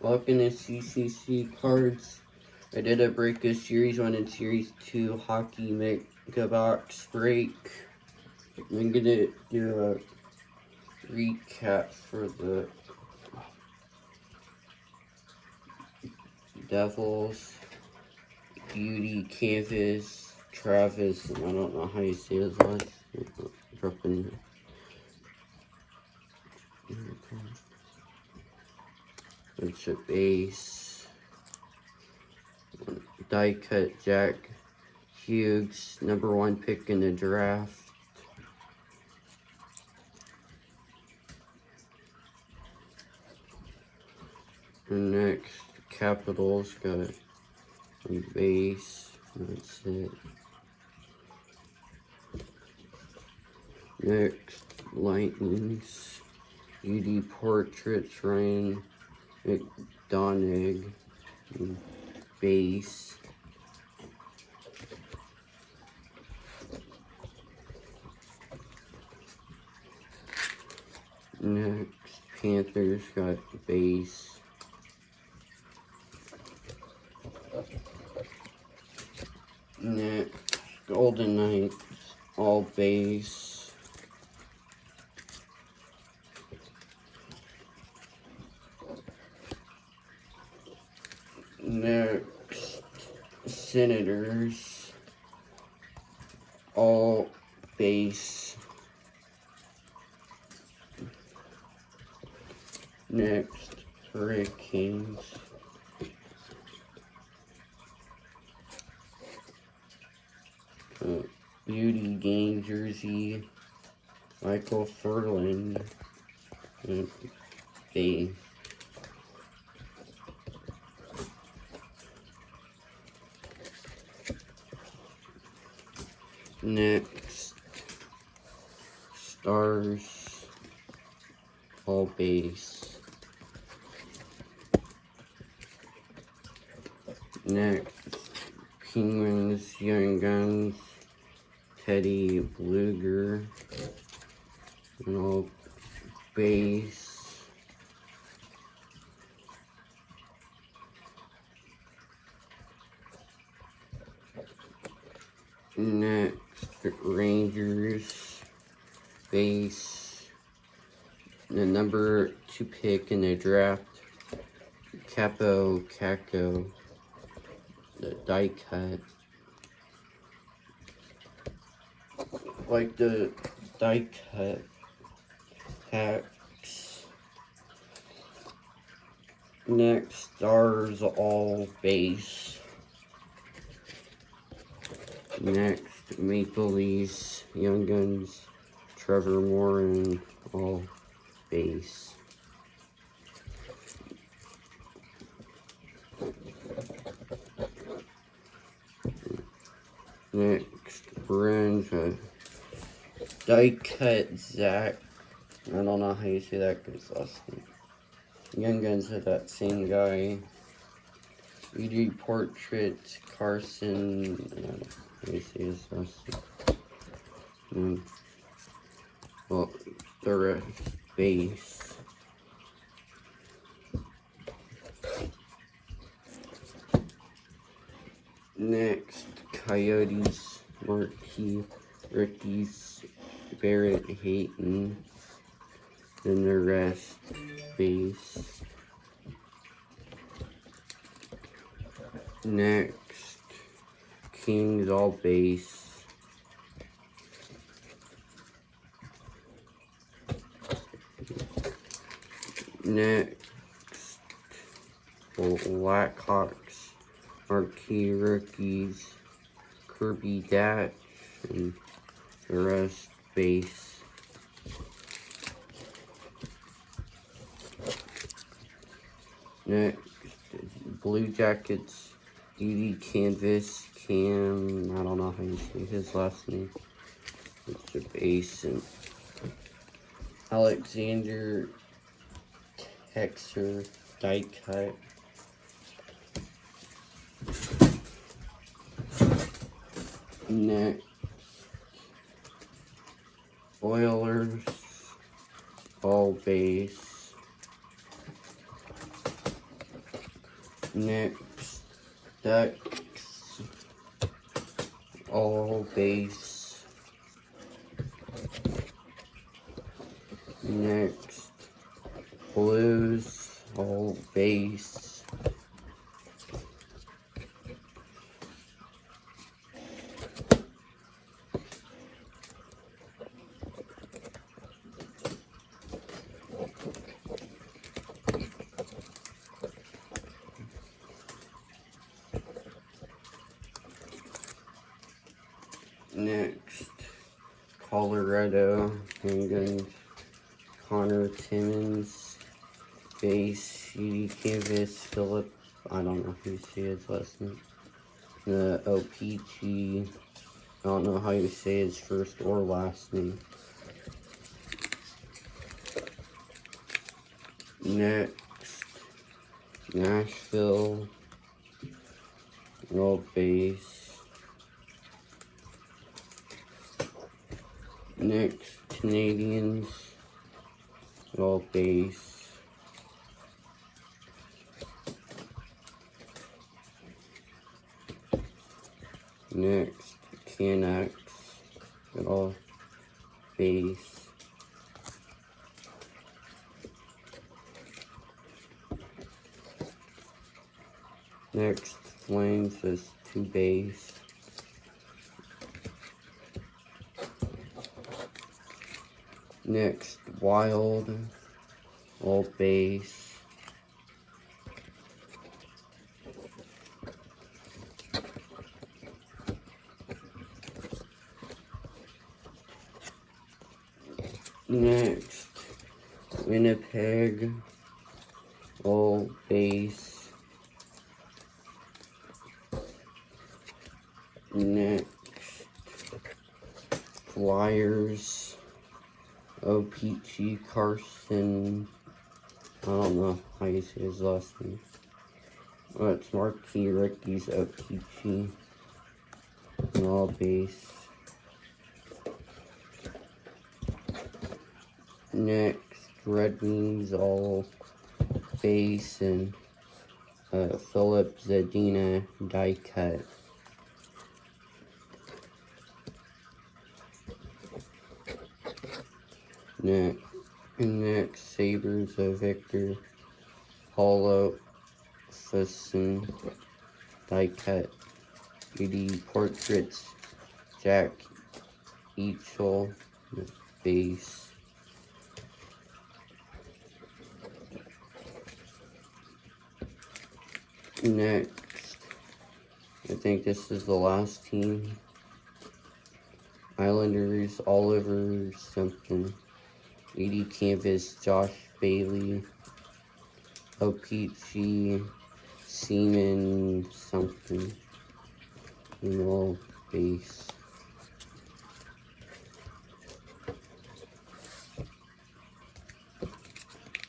Welcome to CCC Cards. I did a break of Series 1 and Series 2 Hockey Mega Box break. I'm gonna do a recap for the Devils, Beauty, Canvas, Travis, and I don't know how you say his last name. Dropping it's a base. Die cut Jack Hughes, #1 pick in the draft. And next, Capitals got a base. That's it. Next, Lightnings, UD Portraits, Ryan McDonough, base. Next, Panthers got base. Next, Golden Knights, all base. Next, Senators, all base. Next, Hurricanes. Beauty game jersey, Michael Furland, base. Next, Stars, all base. Next, Penguins, Young Guns, Teddy Bluger, and all base. Next, Rangers, base. The #2 pick in the draft, Capo Caco, the die cut. Like the die cut packs. Next, Stars, all base. Next, Maple Leafs, Young Guns, Trevor Morin, all base. Next, Bruins, die cut Zach. I don't know how you say that guy's last name. Young Guns had that same guy. UD Portrait Carson. I don't know how you say his last name. Well, the rest base. Next, Coyotes, Marquee, Rickies, Barrett, Hayton, then the rest base. Next, Kings, all base. Next, Blackhawks, Marquee Rookies, Kirby Dash, and the rest base. Next, Blue Jackets, UD Canvas, Cam, I don't know how you say his last name. It's a base. And Alexander Texer, die cut. Next, Oilers, all base. Next, Ducks, all base. Next, Blues, all base. Next, Colorado Penguins, Connor Timmins, base, CD Canvas, Philip, I don't know who say his last name. The OPG, I don't know how you say his first or last name. Next, Nashville, all base. Next, Canadians, all base. Next, Canucks, all base. Next, Flames is 2 base. Next, Wild, all base. Next, Winnipeg, all base. Next, Flyers, OPG Carson, I don't know how you say his last name. Oh, it's Marquee Rickies OPG, all base. Next, Red Wings, all base, and Philip Zadina die cut. Next, Sabres of Victor Hollow Fusson die cut. 80 portraits, Jack Eichel, base. Next, I think this is the last team. Islanders, Oliver something. 80 canvas, Josh Bailey. OPG, Seaman something. All base.